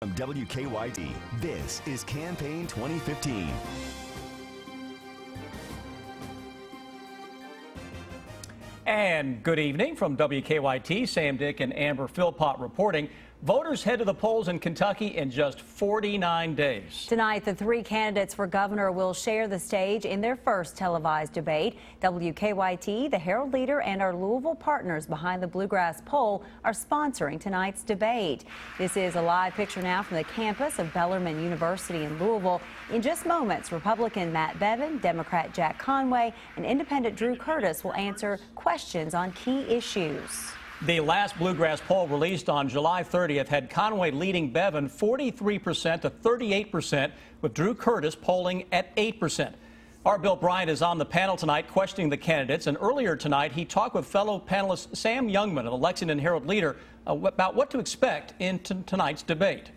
From WKYT, this is Campaign 2015. And good evening from WKYT. Sam, Dick, and Amber Philpott reporting. Voters head to the polls in Kentucky in just 49 days. Tonight, the three candidates for governor will share the stage in their first televised debate. WKYT, the Herald Leader, and our Louisville partners behind the Bluegrass poll are sponsoring tonight's debate. This is a live picture now from the campus of Bellarmine University in Louisville. In just moments, Republican Matt Bevin, Democrat Jack Conway, and Independent Drew Curtis will answer questions on key issues. The last Bluegrass poll released on July 30th had Conway leading Bevin 43% to 38%, with Drew Curtis polling at 8%. Our Bill Bryant is on the panel tonight questioning the candidates, and earlier tonight he talked with fellow panelist Sam Youngman of the Lexington Herald Leader about what to expect in tonight's debate.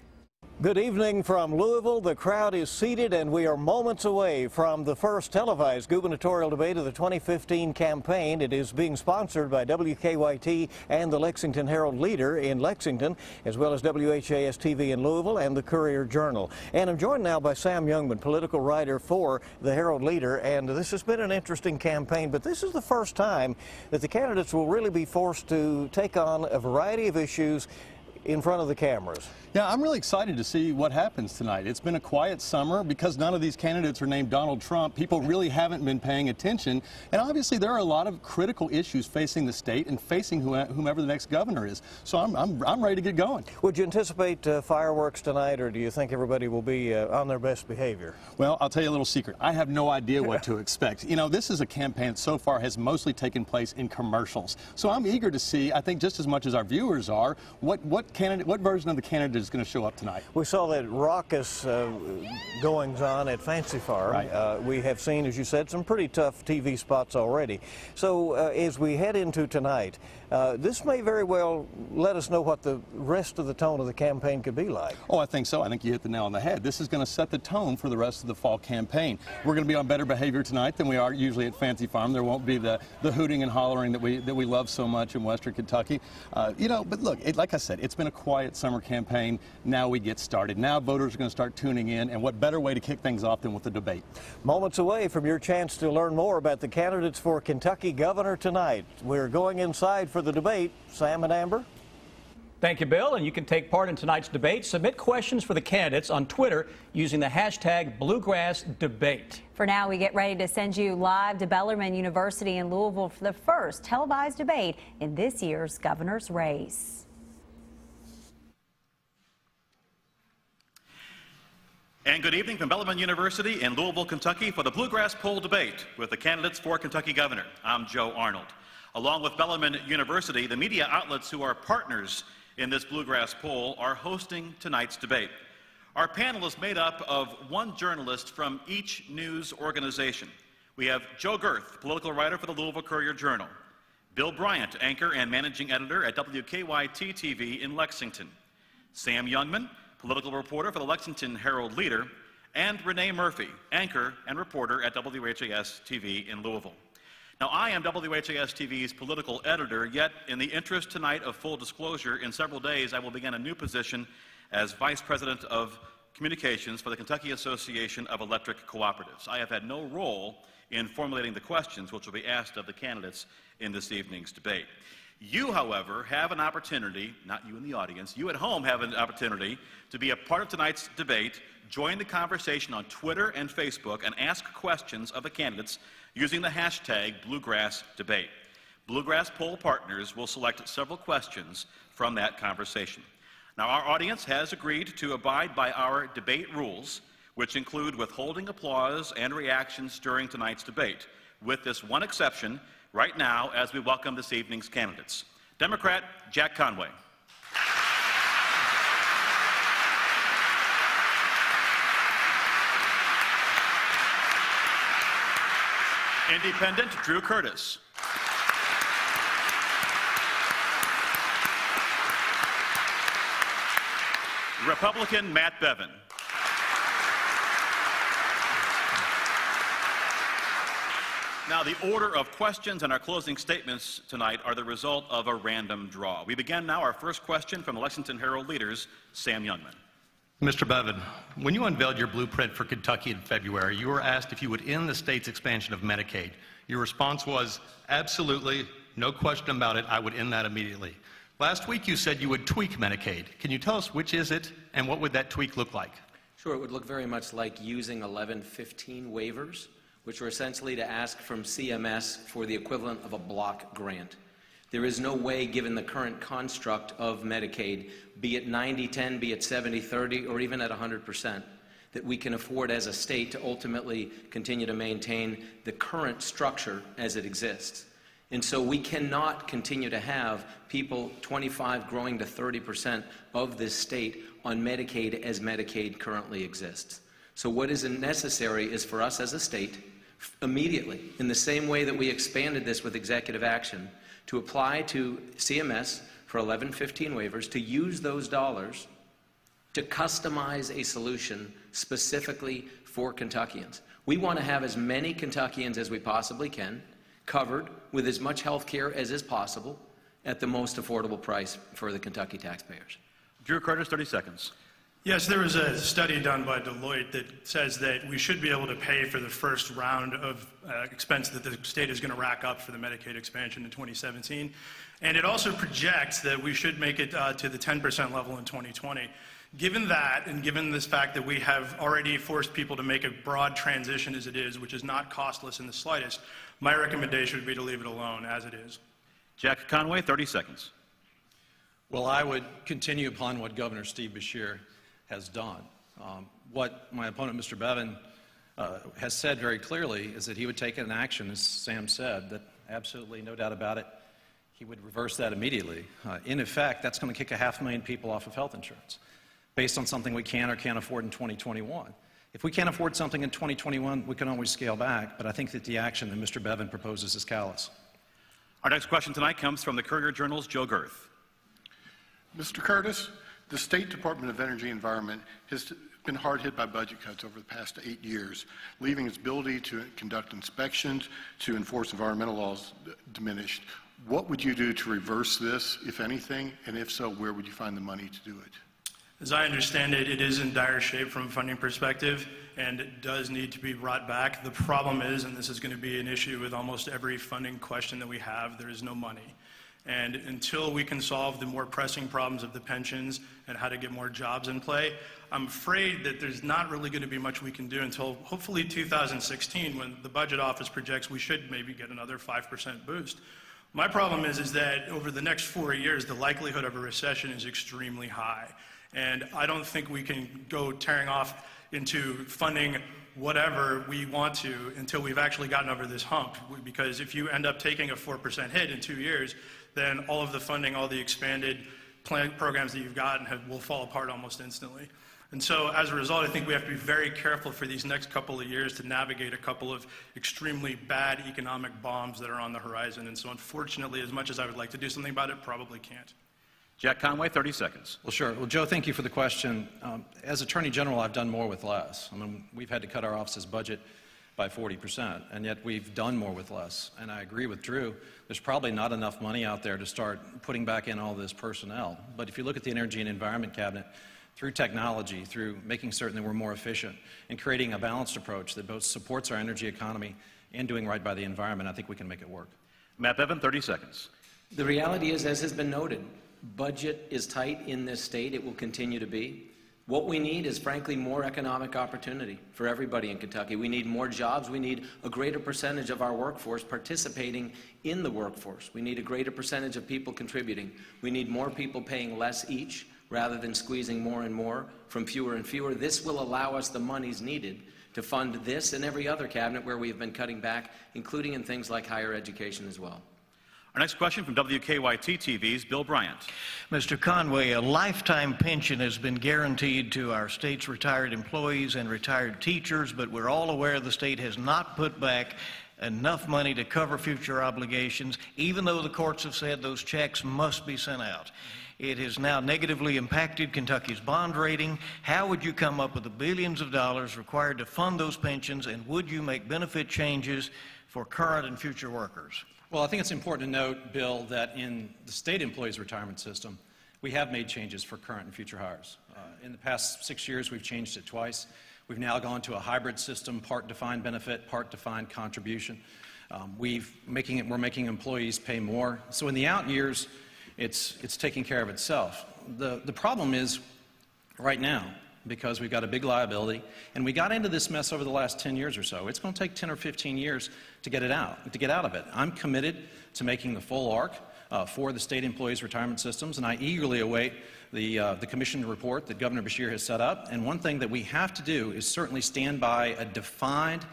Good evening from Louisville. The crowd is seated and we are moments away from the first televised gubernatorial debate of the 2015 campaign. It is being sponsored by WKYT and the Lexington Herald Leader in Lexington, as well as WHAS TV in Louisville and the Courier Journal. And I'm joined now by Sam Youngman, political writer for the Herald Leader. And this has been an interesting campaign, but this is the first time that the candidates will really be forced to take on a variety of issues in front of the cameras. Yeah, I'm really excited to see what happens tonight. It's been a quiet summer because none of these candidates are named Donald Trump. People really haven't been paying attention. And obviously there are a lot of critical issues facing the state and facing whomever the next governor is. So I'm ready to get going. Would you anticipate fireworks tonight, or do you think everybody will be on their best behavior? Well, I'll tell you a little secret. I have no idea what to expect. You know, this is a campaign that so far has mostly taken place in commercials. So I'm eager to see, I think just as much as our viewers are, what version of the candidate is going to show up tonight. We saw that raucous goings-on at Fancy Farm. Right. We have seen, as you said, some pretty tough TV spots already. So as we head into tonight, this may very well let us know what the rest of the tone of the campaign could be like. Oh, I think so. I think you hit the nail on the head. This is going to set the tone for the rest of the fall campaign. We're going to be on better behavior tonight than we are usually at Fancy Farm. There won't be the hooting and hollering that we love so much in Western Kentucky. You know, but look, like I said, it's been a quiet summer campaign. Now we get started. Now voters are going to start tuning in, and what better way to kick things off than with the debate. Moments away from your chance to learn more about the candidates for Kentucky governor tonight. We're going inside for the debate. Sam and Amber. Thank you, Bill, and you can take part in tonight's debate. Submit questions for the candidates on Twitter using the hashtag #BluegrassDebate. For now, we get ready to send you live to Bellarmine University in Louisville for the first televised debate in this year's governor's race. And good evening from Bellarmine University in Louisville, Kentucky for the Bluegrass poll debate with the candidates for Kentucky governor. I'm Joe Arnold. Along with Bellarmine University, the media outlets who are partners in this Bluegrass poll are hosting tonight's debate. Our panel is made up of one journalist from each news organization. We have Joe Girth, political writer for the Louisville Courier Journal, Bill Bryant, anchor and managing editor at WKYT TV in Lexington, Sam Youngman, political reporter for the Lexington Herald Leader, and Renee Murphy, anchor and reporter at WHAS TV in Louisville. Now, I am WHAS TV's political editor, yet in the interest tonight of full disclosure, in several days I will begin a new position as Vice President of Communications for the Kentucky Association of Electric Cooperatives. I have had no role in formulating the questions which will be asked of the candidates in this evening's debate. You, however, have an opportunity, not you in the audience, you at home have an opportunity to be a part of tonight's debate, join the conversation on Twitter and Facebook, and ask questions of the candidates using the hashtag #BluegrassDebate. Bluegrass poll partners will select several questions from that conversation. Now, our audience has agreed to abide by our debate rules, which include withholding applause and reactions during tonight's debate, with this one exception right now as we welcome this evening's candidates. Democrat Jack Conway. Independent Drew Curtis. Republican Matt Bevin. Now, the order of questions and our closing statements tonight are the result of a random draw. We begin now our first question from the Lexington Herald Leader's Sam Youngman. Mr. Bevan, when you unveiled your blueprint for Kentucky in February, you were asked if you would end the state's expansion of Medicaid. Your response was, absolutely, no question about it, I would end that immediately. Last week you said you would tweak Medicaid. Can you tell us which is it, and what would that tweak look like? Sure, it would look very much like using 1115 waivers, which are essentially to ask from CMS for the equivalent of a block grant. There is no way, given the current construct of Medicaid, be it 90-10, be it 70-30, or even at 100%, that we can afford as a state to ultimately continue to maintain the current structure as it exists. And so we cannot continue to have people 25 growing to 30% of this state on Medicaid as Medicaid currently exists. So what is necessary is for us as a state, immediately, in the same way that we expanded this with executive action, to apply to CMS for 1115 waivers, to use those dollars to customize a solution specifically for Kentuckians. We want to have as many Kentuckians as we possibly can covered with as much health care as is possible at the most affordable price for the Kentucky taxpayers. Drew Curtis, 30 seconds. Yes, there was a study done by Deloitte that says that we should be able to pay for the first round of expense that the state is going to rack up for the Medicaid expansion in 2017. And it also projects that we should make it to the 10% level in 2020. Given that, and given this fact that we have already forced people to make a broad transition as it is, which is not costless in the slightest, my recommendation would be to leave it alone as it is. Jack Conway, 30 seconds. Well, I would continue upon what Governor Steve Beshear has done. What my opponent, Mr. Bevan, has said very clearly is that he would take an action, as Sam said, that absolutely, no doubt about it, he would reverse that immediately. In effect, that's going to kick 500,000 people off of health insurance based on something we can or can't afford in 2021. If we can't afford something in 2021, we can always scale back, but I think that the action that Mr. Bevan proposes is callous. Our next question tonight comes from the Courier-Journal's Joe Girth. Mr. Curtis, the State Department of Energy and Environment has been hard hit by budget cuts over the past 8 years, leaving its ability to conduct inspections, to enforce environmental laws diminished. What would you do to reverse this, if anything, and if so, where would you find the money to do it? As I understand it, it is in dire shape from a funding perspective, and it does need to be brought back. The problem is, and this is going to be an issue with almost every funding question that we have, there is no money. And until we can solve the more pressing problems of the pensions and how to get more jobs in play, I'm afraid that there's not really going to be much we can do until hopefully 2016, when the budget office projects we should maybe get another 5% boost. My problem is that over the next 4 years, the likelihood of a recession is extremely high. And I don't think we can go tearing off into funding whatever we want to until we've actually gotten over this hump. Because if you end up taking a 4% hit in 2 years, then all of the funding, all the expanded programs that you've gotten will fall apart almost instantly. And so as a result, I think we have to be very careful for these next couple of years to navigate a couple of extremely bad economic bombs that are on the horizon. And so unfortunately, as much as I would like to do something about it, probably can't. Jack Conway, 30 seconds. Well, sure. Well, Joe, thank you for the question. As Attorney General, I've done more with less. I mean, we've had to cut our office's budget by 40%, and yet we've done more with less. And I agree with Drew. There's probably not enough money out there to start putting back in all this personnel. But if you look at the Energy and Environment Cabinet, through technology, through making certain that we're more efficient, and creating a balanced approach that both supports our energy economy and doing right by the environment, I think we can make it work. Matt Bevan, 30 seconds. The reality is, as has been noted, budget is tight in this state. It will continue to be. What we need is, frankly, more economic opportunity for everybody in Kentucky. We need more jobs. We need a greater percentage of our workforce participating in the workforce. We need a greater percentage of people contributing. We need more people paying less each rather than squeezing more and more from fewer and fewer. This will allow us the monies needed to fund this and every other cabinet where we have been cutting back, including in things like higher education as well. Our next question from WKYT TV's Bill Bryant. Mr. Conway, a lifetime pension has been guaranteed to our state's retired employees and retired teachers, but we're all aware the state has not put back enough money to cover future obligations, even though the courts have said those checks must be sent out. It has now negatively impacted Kentucky's bond rating. How would you come up with the billions of dollars required to fund those pensions, and would you make benefit changes for current and future workers? Well, I think it's important to note, Bill, that in the state employees retirement system, we have made changes for current and future hires. In the past 6 years, we've changed it twice. We've now gone to a hybrid system, part defined benefit, part defined contribution. We're making employees pay more. So in the out years, it's taking care of itself. The problem is right now, because we've got a big liability, and we got into this mess over the last 10 years or so. It's going to take 10 or 15 years to get out of it. I'm committed to making the full arc for the state employees' retirement systems, and I eagerly await the commission report that Governor Beshear has set up. And one thing that we have to do is certainly stand by a defined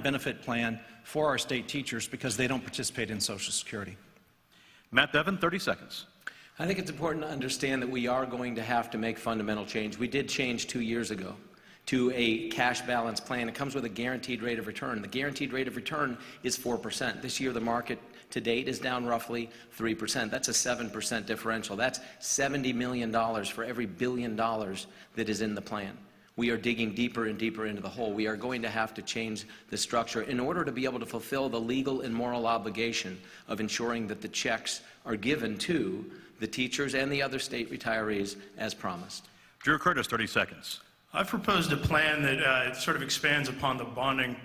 benefit plan for our state teachers because they don't participate in Social Security. Matt Bevin, 30 seconds. I think it's important to understand that we are going to have to make fundamental change. We did change 2 years ago to a cash balance plan. It comes with a guaranteed rate of return. The guaranteed rate of return is 4%. This year, the market to date is down roughly 3%. That's a 7% differential. That's $70 million for every $1 billion that is in the plan. We are digging deeper and deeper into the hole. We are going to have to change the structure in order to be able to fulfill the legal and moral obligation of ensuring that the checks are given to the teachers and the other state retirees as promised. Drew Curtis, 30 seconds. I've proposed a plan that sort of expands upon the bonding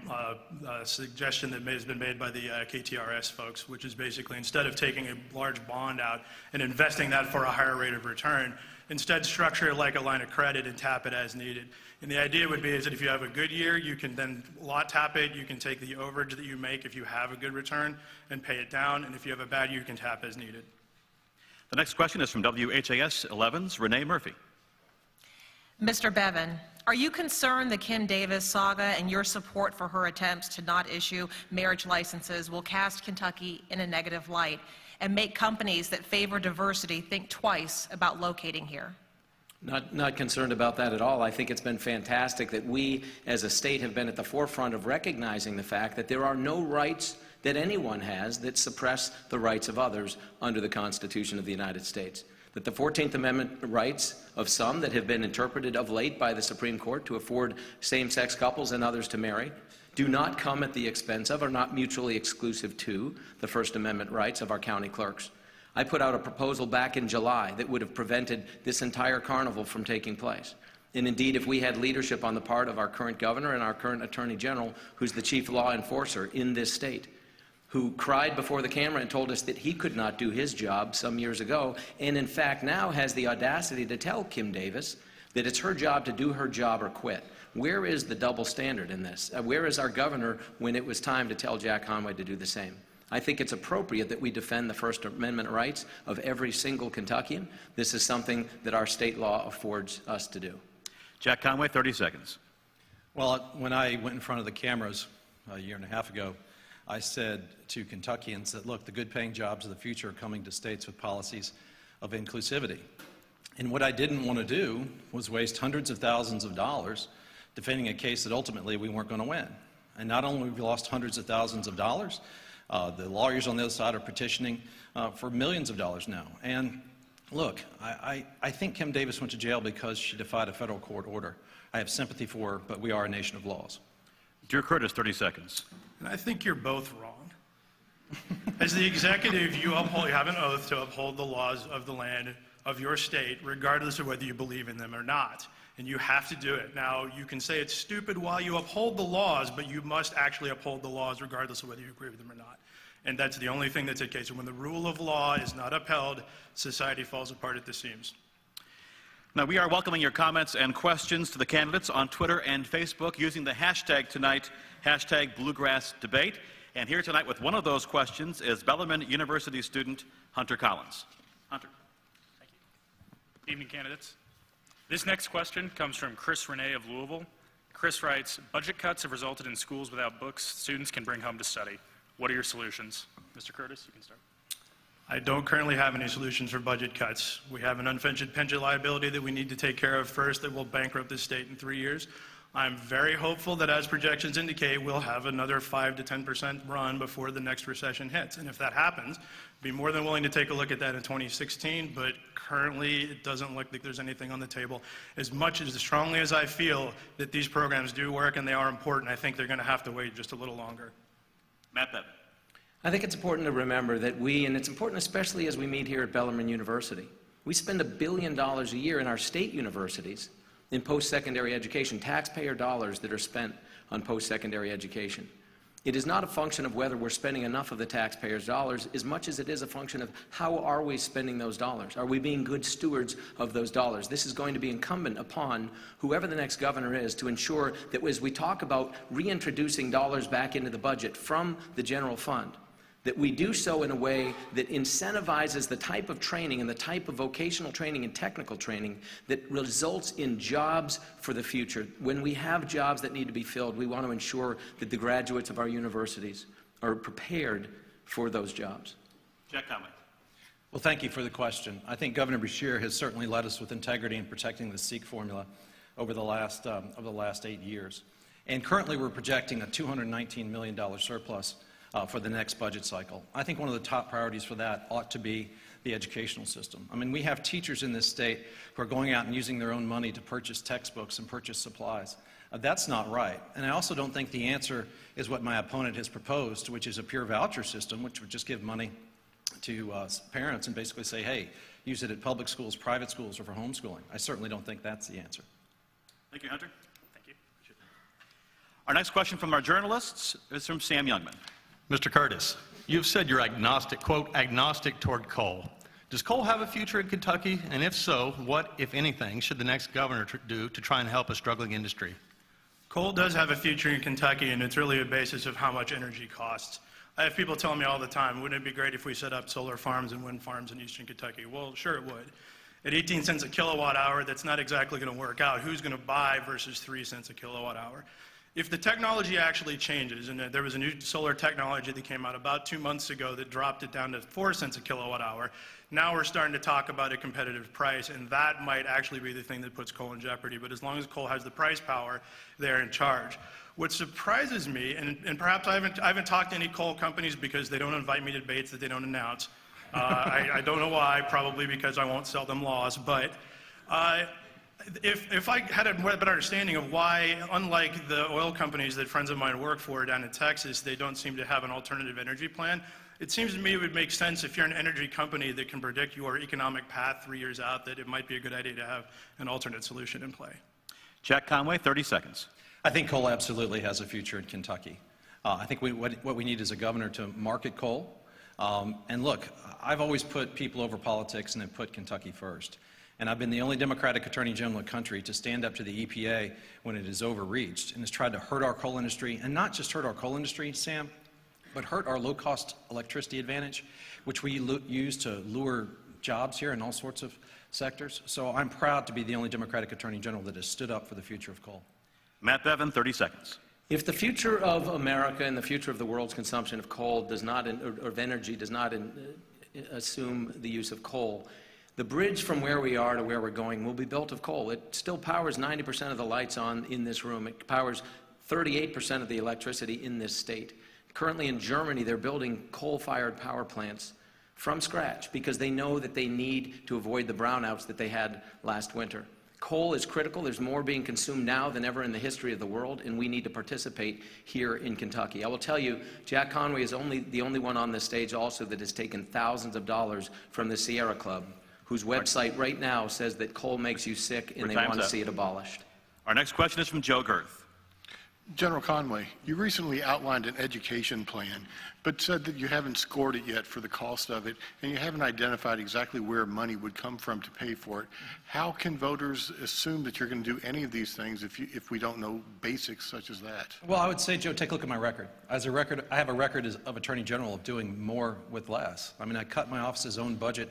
suggestion that has been made by the KTRS folks, which is basically instead of taking a large bond out and investing that for a higher rate of return, instead structure it like a line of credit and tap it as needed. And the idea would be is that if you have a good year, you can then lot tap it, you can take the overage that you make if you have a good return and pay it down, and if you have a bad year, you can tap as needed. The next question is from WHAS 11's Renee Murphy. Mr. Bevin, are you concerned the Kim Davis saga and your support for her attempts to not issue marriage licenses will cast Kentucky in a negative light and make companies that favor diversity think twice about locating here? Not concerned about that at all. I think it's been fantastic that we as a state have been at the forefront of recognizing the fact that there are no rights that anyone has that suppress the rights of others under the Constitution of the United States. That the 14th Amendment rights of some that have been interpreted of late by the Supreme Court to afford same-sex couples and others to marry do not come at the expense of or not mutually exclusive to the First Amendment rights of our county clerks. I put out a proposal back in July that would have prevented this entire carnival from taking place. And indeed, if we had leadership on the part of our current governor and our current attorney general, who's the chief law enforcer in this state, who cried before the camera and told us that he could not do his job some years ago, and in fact now has the audacity to tell Kim Davis that it's her job to do her job or quit. Where is the double standard in this? Where is our governor when it was time to tell Jack Conway to do the same? I think it's appropriate that we defend the First Amendment rights of every single Kentuckian. This is something that our state law affords us to do. Jack Conway, 30 seconds. Well, when I went in front of the cameras a year and a half ago, I said to Kentuckians that, look, the good-paying jobs of the future are coming to states with policies of inclusivity. And what I didn't want to do was waste hundreds of thousands of dollars defending a case that ultimately we weren't going to win. And not only have we lost hundreds of thousands of dollars, the lawyers on the other side are petitioning for millions of dollars now. And look, I think Kim Davis went to jail because she defied a federal court order. I have sympathy for her, but we are a nation of laws. Drew Curtis, 30 seconds. And I think you're both wrong. As the executive, you have an oath to uphold the laws of the land of your state, regardless of whether you believe in them or not. And you have to do it. Now, you can say it's stupid while you uphold the laws, but you must actually uphold the laws regardless of whether you agree with them or not. And that's the only thing that's the case. And when the rule of law is not upheld, society falls apart at the seams. Now, we are welcoming your comments and questions to the candidates on Twitter and Facebook using the hashtag tonight, hashtag Bluegrass Debate. And here tonight with one of those questions is Bellarmine University student Hunter Collins. Hunter. Thank you. Evening, candidates. This next question comes from Chris Renee of Louisville. Chris writes, budget cuts have resulted in schools without books students can bring home to study. What are your solutions? Mr. Curtis, you can start. I don't currently have any solutions for budget cuts. We have an unfunded pension liability that we need to take care of first that will bankrupt this state in 3 years. I'm very hopeful that as projections indicate, we'll have another 5 to 10% run before the next recession hits. And if that happens, I'd be more than willing to take a look at that in 2016, but currently it doesn't look like there's anything on the table. As strongly as I feel that these programs do work and they are important, I think they're going to have to wait just a little longer. Matt Bevin. I think it's important to remember that we, and it's important especially as we meet here at Bellarmine University, We spend $1 billion a year in our state universities in post-secondary education, taxpayer dollars that are spent on post-secondary education. It is not a function of whether we're spending enough of the taxpayers' dollars as much as it is a function of how are we spending those dollars. Are we being good stewards of those dollars? This is going to be incumbent upon whoever the next governor is to ensure that as we talk about reintroducing dollars back into the budget from the general fund, that we do so in a way that incentivizes the type of training and the type of vocational training and technical training that results in jobs for the future. When we have jobs that need to be filled, we want to ensure that the graduates of our universities are prepared for those jobs. Jack Conway. Well, thank you for the question. I think Governor Beshear has certainly led us with integrity in protecting the SEEK formula over the last 8 years. And currently we're projecting a $219 million surplus for the next budget cycle. I think one of the top priorities for that ought to be the educational system. I mean, we have teachers in this state who are going out and using their own money to purchase textbooks and purchase supplies. That's not right. And I also don't think the answer is what my opponent has proposed, which is a pure voucher system, which would just give money to parents and basically say, hey, use it at public schools, private schools, or for homeschooling. I certainly don't think that's the answer. Thank you, Hunter. Thank you. Our next question from our journalists is from Sam Youngman. Mr. Curtis, you've said you're agnostic, quote, agnostic toward coal. Does coal have a future in Kentucky? And if so, what, if anything, should the next governor do to try and help a struggling industry? Coal does have a future in Kentucky, and it's really a basis of how much energy costs. I have people telling me all the time, wouldn't it be great if we set up solar farms and wind farms in eastern Kentucky? Well, sure it would. At 18 cents a kilowatt hour, that's not exactly going to work out. Who's going to buy versus 3 cents a kilowatt hour? If the technology actually changes, and there was a new solar technology that came out about 2 months ago that dropped it down to 4 cents a kilowatt hour, now we're starting to talk about a competitive price, and that might actually be the thing that puts coal in jeopardy. But as long as coal has the price power, they're in charge. What surprises me, and perhaps I haven't talked to any coal companies because they don't invite me to debates that they don't announce. I don't know why, probably because I won't sell them laws, but if I had a better understanding of why, unlike the oil companies that friends of mine work for down in Texas, they don't seem to have an alternative energy plan, it seems to me it would make sense if you're an energy company that can predict your economic path 3 years out, that it might be a good idea to have an alternate solution in play. Jack Conway, 30 seconds. I think coal absolutely has a future in Kentucky. I think what we need is a governor to market coal. And look, I've always put people over politics and have put Kentucky first. And I've been the only Democratic Attorney General in the country to stand up to the EPA when it is overreached and has tried to hurt our coal industry, and not just hurt our coal industry, Sam, but hurt our low-cost electricity advantage, which we use to lure jobs here in all sorts of sectors. So I'm proud to be the only Democratic Attorney General that has stood up for the future of coal. Matt Bevin, 30 seconds. If the future of America and the future of the world's consumption of coal does not, or of energy, does not assume the use of coal, the bridge from where we are to where we're going will be built of coal. It still powers 90% of the lights on in this room. It powers 38% of the electricity in this state. Currently in Germany, they're building coal-fired power plants from scratch because they know that they need to avoid the brownouts that they had last winter. Coal is critical. There's more being consumed now than ever in the history of the world, and we need to participate here in Kentucky. I will tell you, Jack Conway is the only one on this stage also that has taken thousands of dollars from the Sierra Club, whose website right now says that coal makes you sick and they want to see it abolished. Our next question is from Joe Girth. General Conway, you recently outlined an education plan, but said that you haven't scored it yet for the cost of it, and you haven't identified exactly where money would come from to pay for it. How can voters assume that you're going to do any of these things if we don't know basics such as that? Well, I would say, Joe, take a look at my record. I have a record of Attorney General of doing more with less. I mean, I cut my office's own budget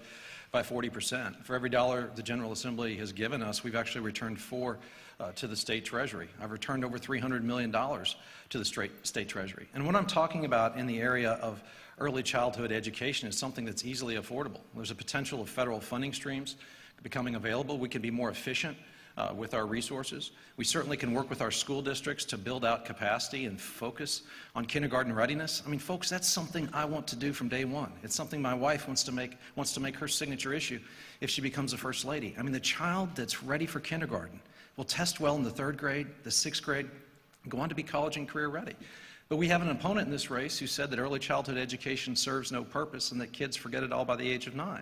by 40%. For every dollar the General Assembly has given us, we've actually returned $4 to the state treasury. I've returned over $300 million to the state treasury. And what I'm talking about in the area of early childhood education is something that's easily affordable. There's a potential of federal funding streams becoming available. We can be more efficient with our resources. We certainly can work with our school districts to build out capacity and focus on kindergarten readiness. I mean, folks, that's something I want to do from day one. It's something my wife wants to make her signature issue if she becomes a first lady. I mean, the child that's ready for kindergarten will test well in the 3rd grade, the 6th grade, go on to be college and career ready. But we have an opponent in this race who said that early childhood education serves no purpose and that kids forget it all by the age of 9.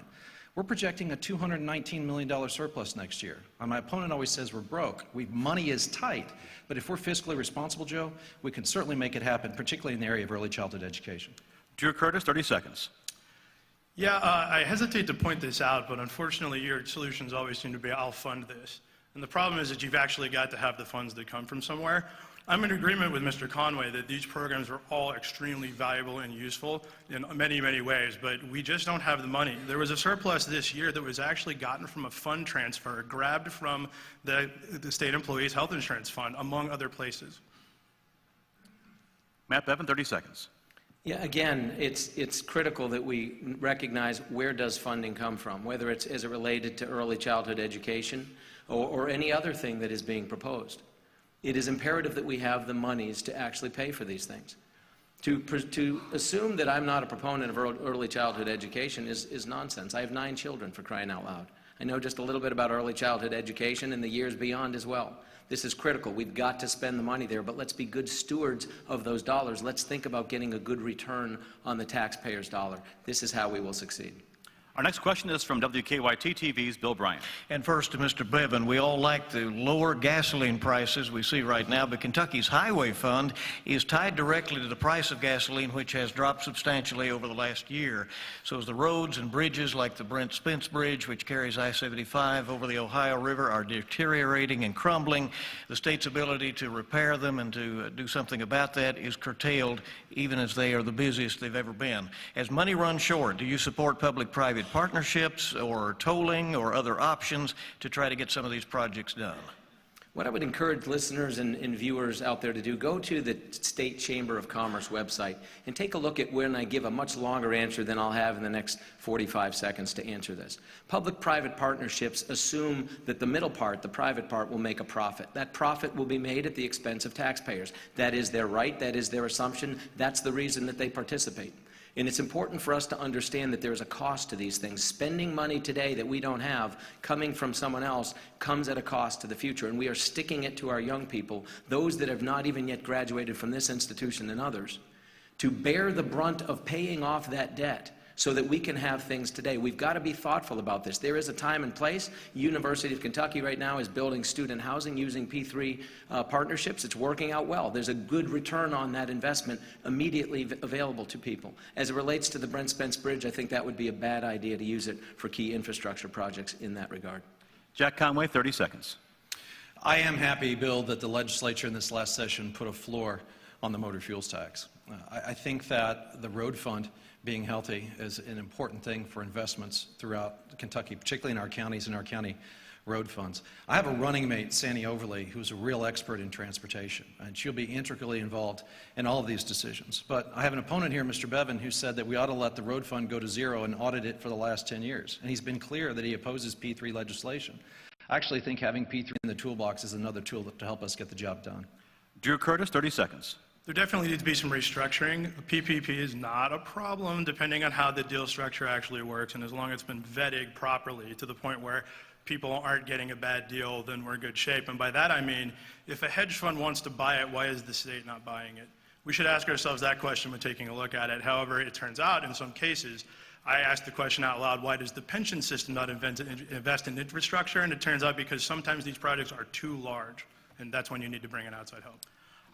We're projecting a $219 million surplus next year. My opponent always says we're broke. Money is tight. But if we're fiscally responsible, Joe, we can certainly make it happen, particularly in the area of early childhood education. Drew Curtis, 30 seconds. Yeah, I hesitate to point this out, but unfortunately your solutions always seem to be, I'll fund this. And the problem is that you've actually got to have the funds that come from somewhere. I'm in agreement with Mr. Conway that these programs are all extremely valuable and useful in many, many ways, but we just don't have the money. There was a surplus this year that was actually gotten from a fund transfer, grabbed from the State Employees Health Insurance Fund, among other places. Matt Bevin, 30 seconds. Yeah, again, it's critical that we recognize where does funding come from, whether it's as it related to early childhood education or any other thing that is being proposed. It is imperative that we have the monies to actually pay for these things. To assume that I'm not a proponent of early childhood education is nonsense. I have 9 children, for crying out loud. I know just a little bit about early childhood education and the years beyond as well. This is critical. We've got to spend the money there, but let's be good stewards of those dollars. Let's think about getting a good return on the taxpayer's dollar. This is how we will succeed. Our next question is from WKYT TV's Bill Bryant. And first to Mr. Bevin, we all like the lower gasoline prices we see right now, but Kentucky's Highway Fund is tied directly to the price of gasoline, which has dropped substantially over the last year. So as the roads and bridges like the Brent Spence Bridge, which carries I-75 over the Ohio River, are deteriorating and crumbling, the state's ability to repair them and to do something about that is curtailed, even as they are the busiest they've ever been. As money runs short, do you support public-private partnerships or tolling or other options to try to get some of these projects done? What I would encourage listeners and viewers out there to do, go to the State Chamber of Commerce website and take a look at when I give a much longer answer than I'll have in the next 45 seconds to answer this. Public-private partnerships assume that the middle part, the private part, will make a profit. That profit will be made at the expense of taxpayers. That is their right, that is their assumption, that's the reason that they participate. And it's important for us to understand that there is a cost to these things. Spending money today that we don't have, coming from someone else, comes at a cost to the future. And we are sticking it to our young people, those that have not even yet graduated from this institution and others, to bear the brunt of paying off that debt so that we can have things today. We've got to be thoughtful about this. There is a time and place. University of Kentucky right now is building student housing using P3 partnerships. It's working out well. There's a good return on that investment immediately available to people. As it relates to the Brent Spence Bridge, I think that would be a bad idea to use it for key infrastructure projects in that regard. Jack Conway, 30 seconds. I am happy, Bill, that the legislature in this last session put a floor on the motor fuels tax. I think that the road fund being healthy is an important thing for investments throughout Kentucky, particularly in our counties and our county road funds. I have a running mate, Sandy Overly, who's a real expert in transportation, and she'll be intricately involved in all of these decisions. But I have an opponent here, Mr. Bevin, who said that we ought to let the road fund go to zero and audit it for the last 10 years. And he's been clear that he opposes P3 legislation. I actually think having P3 in the toolbox is another tool to help us get the job done. Drew Curtis, 30 seconds. There definitely needs to be some restructuring. PPP is not a problem depending on how the deal structure actually works, and as long as it's been vetted properly to the point where people aren't getting a bad deal, then we're in good shape. And by that I mean, if a hedge fund wants to buy it, why is the state not buying it? We should ask ourselves that question when taking a look at it. However, it turns out in some cases, I asked the question out loud, why does the pension system not invest in infrastructure? And it turns out because sometimes these projects are too large, and that's when you need to bring in outside help.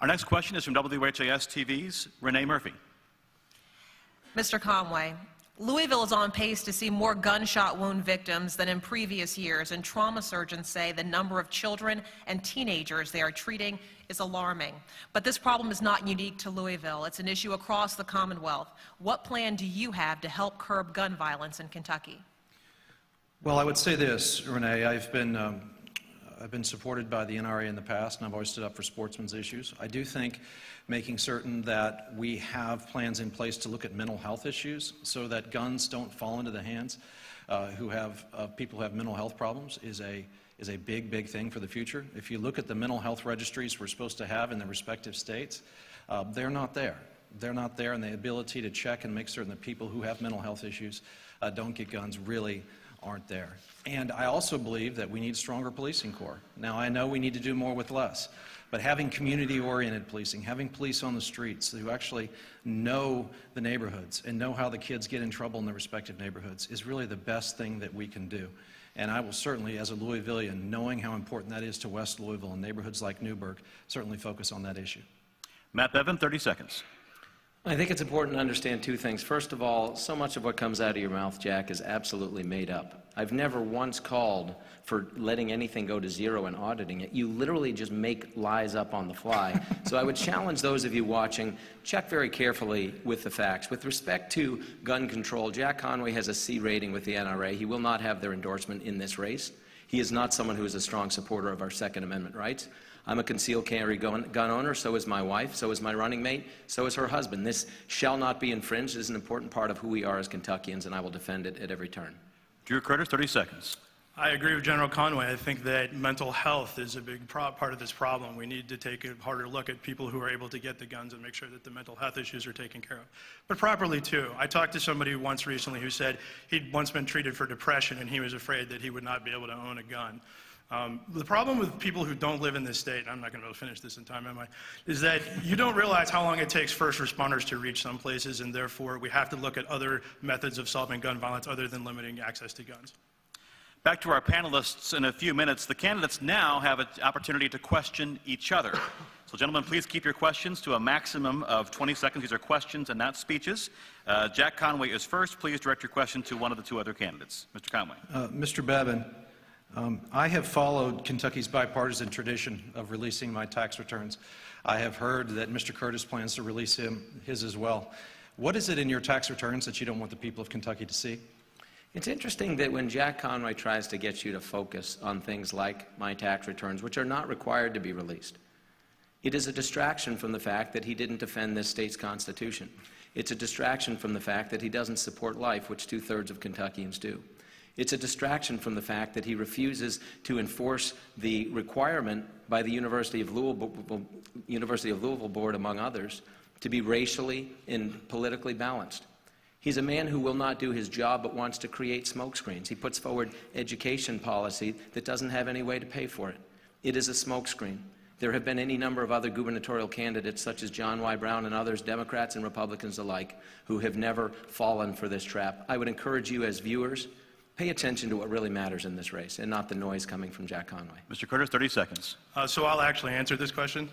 Our next question is from WKYT TV's Renee Murphy. Mr. Conway, Louisville is on pace to see more gunshot wound victims than in previous years, and trauma surgeons say the number of children and teenagers they are treating is alarming. But this problem is not unique to Louisville. It's an issue across the Commonwealth. What plan do you have to help curb gun violence in Kentucky? Well, I would say this, Renee. I've been supported by the NRA in the past, and I've always stood up for sportsmen's issues. I do think making certain that we have plans in place to look at mental health issues so that guns don't fall into the hands of people who have mental health problems is a big, big thing for the future. If you look at the mental health registries we're supposed to have in the respective states, they're not there. They're not there, and the ability to check and make certain that people who have mental health issues don't get guns really aren't there. And I also believe that we need a stronger policing corps. Now, I know we need to do more with less, but having community-oriented policing, having police on the streets who actually know the neighborhoods and know how the kids get in trouble in their respective neighborhoods is really the best thing that we can do. And I will certainly, as a Louisvillian, knowing how important that is to West Louisville and neighborhoods like Newburgh, certainly focus on that issue. Matt Bevan, 30 seconds. I think it's important to understand two things. First of all, so much of what comes out of your mouth, Jack, is absolutely made up. I've never once called for letting anything go to zero and auditing it. You literally just make lies up on the fly. So I would challenge those of you watching, check very carefully with the facts. With respect to gun control, Jack Conway has a C rating with the NRA. He will not have their endorsement in this race. He is not someone who is a strong supporter of our Second Amendment rights. I'm a concealed carry gun owner, so is my wife, so is my running mate, so is her husband. This shall not be infringed. It is an important part of who we are as Kentuckians, and I will defend it at every turn. Drew Curtis, 30 seconds. I agree with General Conway. I think that mental health is a big part of this problem. We need to take a harder look at people who are able to get the guns and make sure that the mental health issues are taken care of. But properly, too. I talked to somebody once recently who said he'd once been treated for depression and he was afraid that he would not be able to own a gun. The problem with people who don't live in this state, I'm not going to be able to finish this in time, am I, is that you don't realize how long it takes first responders to reach some places, and therefore we have to look at other methods of solving gun violence other than limiting access to guns. Back to our panelists in a few minutes. The candidates now have an opportunity to question each other. So, gentlemen, please keep your questions to a maximum of 20 seconds. These are questions and not speeches. Jack Conway is first. Please direct your question to one of the two other candidates. Mr. Conway. Mr. Bevan, I have followed Kentucky's bipartisan tradition of releasing my tax returns. I have heard that Mr. Curtis plans to release his as well. What is it in your tax returns that you don't want the people of Kentucky to see? It's interesting that when Jack Conway tries to get you to focus on things like my tax returns, which are not required to be released, it is a distraction from the fact that he didn't defend this state's Constitution. It's a distraction from the fact that he doesn't support life, which 2/3 of Kentuckians do. It's a distraction from the fact that he refuses to enforce the requirement by the University of Louisville Board, among others, to be racially and politically balanced. He's a man who will not do his job but wants to create smokescreens. He puts forward education policy that doesn't have any way to pay for it. It is a smokescreen. There have been any number of other gubernatorial candidates, such as John Y. Brown and others, Democrats and Republicans alike, who have never fallen for this trap. I would encourage you as viewers, pay attention to what really matters in this race and not the noise coming from Jack Conway. Mr. Curtis, 30 seconds. So I'll actually answer this question.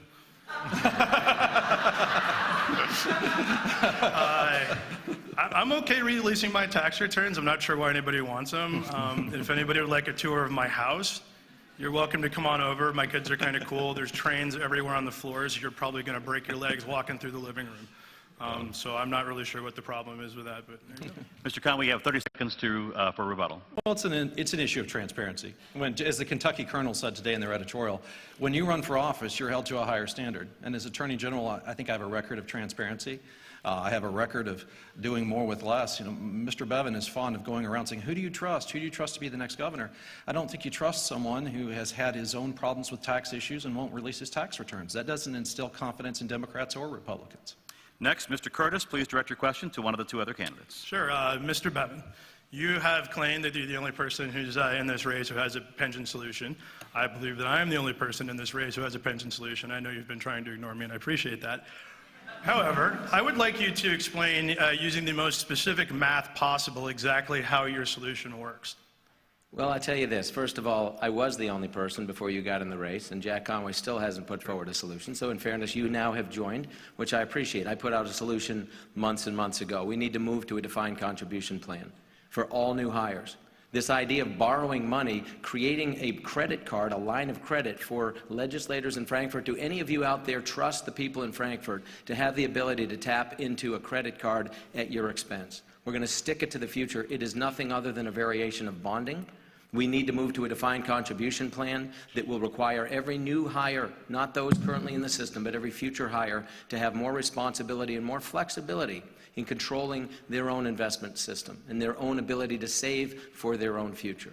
I'm okay releasing my tax returns. I'm not sure why anybody wants them. If anybody would like a tour of my house, you're welcome to come on over. My kids are kind of cool. There's trains everywhere on the floors. You're probably going to break your legs walking through the living room. So I'm not really sure what the problem is with that, but there you go. Mr. Conway, you have 30 seconds for rebuttal. Well, it's an issue of transparency. As the Kentucky Colonel said today in their editorial, when you run for office, you're held to a higher standard. And as Attorney General, I think I have a record of transparency. I have a record of doing more with less. You know, Mr. Bevan is fond of going around saying, who do you trust? Who do you trust to be the next governor? I don't think you trust someone who has had his own problems with tax issues and won't release his tax returns. That doesn't instill confidence in Democrats or Republicans. Next, Mr. Curtis, please direct your question to one of the two other candidates. Sure. Mr. Bevan, you have claimed that you're the only person who's in this race who has a pension solution. I believe that I am the only person in this race who has a pension solution. I know you've been trying to ignore me, and I appreciate that. However, I would like you to explain, using the most specific math possible, exactly how your solution works. Well, I tell you this. First of all, I was the only person before you got in the race, and Jack Conway still hasn't put forward a solution. So in fairness, you now have joined, which I appreciate. I put out a solution months and months ago. We need to move to a defined contribution plan for all new hires. This idea of borrowing money, creating a credit card, a line of credit for legislators in Frankfort. Do any of you out there trust the people in Frankfort to have the ability to tap into a credit card at your expense? We're going to stick it to the future. It is nothing other than a variation of bonding. We need to move to a defined contribution plan that will require every new hire, not those currently in the system, but every future hire, to have more responsibility and more flexibility in controlling their own investment system and their own ability to save for their own future.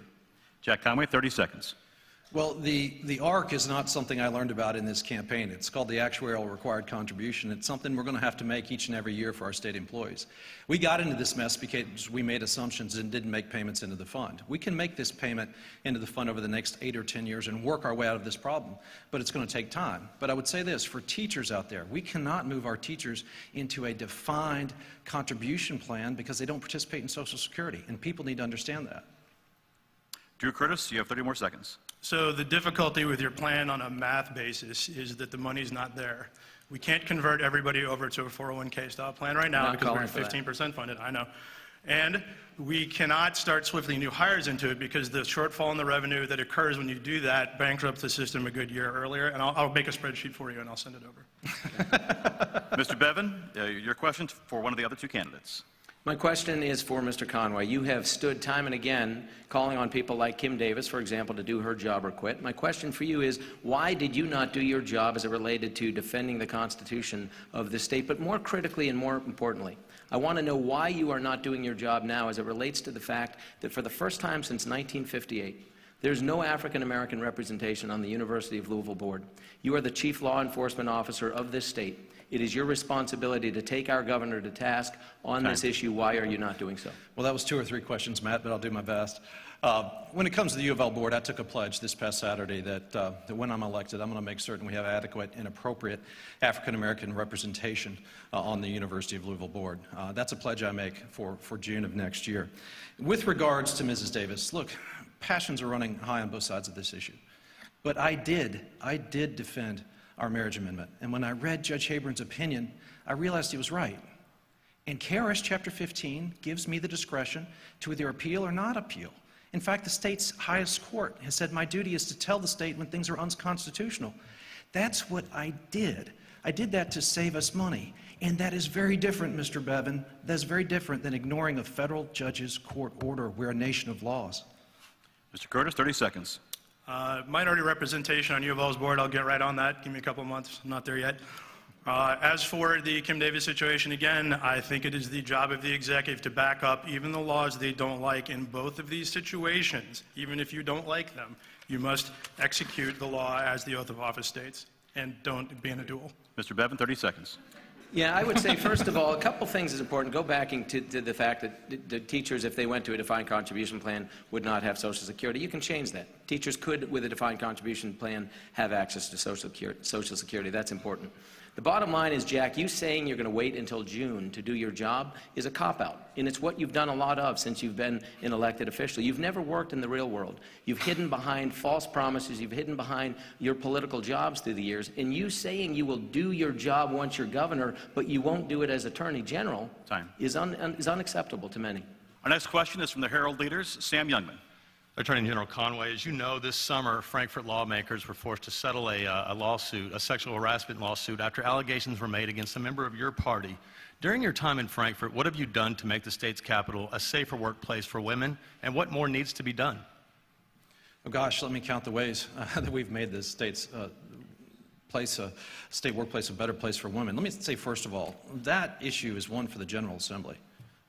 Jack Conway, 30 seconds. Well, the ARC is not something I learned about in this campaign. It's called the Actuarial Required Contribution. It's something we're going to have to make each and every year for our state employees. We got into this mess because we made assumptions and didn't make payments into the fund. We can make this payment into the fund over the next 8 or 10 years and work our way out of this problem, but it's going to take time. But I would say this, for teachers out there, we cannot move our teachers into a defined contribution plan because they don't participate in Social Security, and people need to understand that. Drew Curtis, you have 30 more seconds. So the difficulty with your plan on a math basis is that the money's not there. We can't convert everybody over to a 401k style plan right now because we're at 15% funded, I know. And we cannot start swiftly new hires into it because the shortfall in the revenue that occurs when you do that bankrupts the system a good year earlier. And I'll make a spreadsheet for you and I'll send it over. Mr. Bevan, your question for one of the other two candidates. My question is for Mr. Conway. You have stood time and again calling on people like Kim Davis, for example, to do her job or quit. My question for you is, why did you not do your job as it related to defending the Constitution of the state, but more critically and more importantly, I want to know why you are not doing your job now as it relates to the fact that for the first time since 1958, there's no African-American representation on the University of Louisville board. You are the chief law enforcement officer of this state. It is your responsibility to take our governor to task on this issue. Why are you not doing so? Well, that was 2 or 3 questions, Matt, but I'll do my best. When it comes to the U of L board, I took a pledge this past Saturday that when I'm elected, I'm going to make certain we have adequate and appropriate African-American representation on the University of Louisville board. That's a pledge I make for June of next year. With regards to Mrs. Davis, look, passions are running high on both sides of this issue. But I did defend our marriage amendment. And when I read Judge Habron's opinion, I realized he was right. And KRS Chapter 15 gives me the discretion to either appeal or not appeal. In fact, the state's highest court has said my duty is to tell the state when things are unconstitutional. That's what I did. I did that to save us money. And that is very different, Mr. Bevan. That's very different than ignoring a federal judge's court order. We're a nation of laws. Mr. Curtis, 30 seconds. Minority representation on U of L's board, I'll get right on that. Give me a couple of months. I'm not there yet. As for the Kim Davis situation, again, I think it is the job of the executive to back up even the laws they don't like in both of these situations. Even if you don't like them, you must execute the law as the oath of office states, and don't be in a duel. Mr. Bevan, 30 seconds. Yeah, I would say, first of all, a couple things is important. Go back to the fact that the teachers, if they went to a defined contribution plan, would not have Social Security. You can change that. Teachers could, with a defined contribution plan, have access to Social Security. That's important. The bottom line is, Jack, you saying you're going to wait until June to do your job is a cop-out, and it's what you've done a lot of since you've been an elected official. You've never worked in the real world. You've hidden behind false promises. You've hidden behind your political jobs through the years, and you saying you will do your job once you're governor, but you won't do it as Attorney General is unacceptable to many. Our next question is from the Herald Leaders, Sam Youngman. Attorney General Conway, as you know, this summer, Frankfort lawmakers were forced to settle a lawsuit, a sexual harassment lawsuit, after allegations were made against a member of your party. During your time in Frankfort, what have you done to make the state's capital a safer workplace for women, and what more needs to be done? Oh gosh, let me count the ways that we've made this state workplace a better place for women. Let me say, first of all, that issue is one for the General Assembly.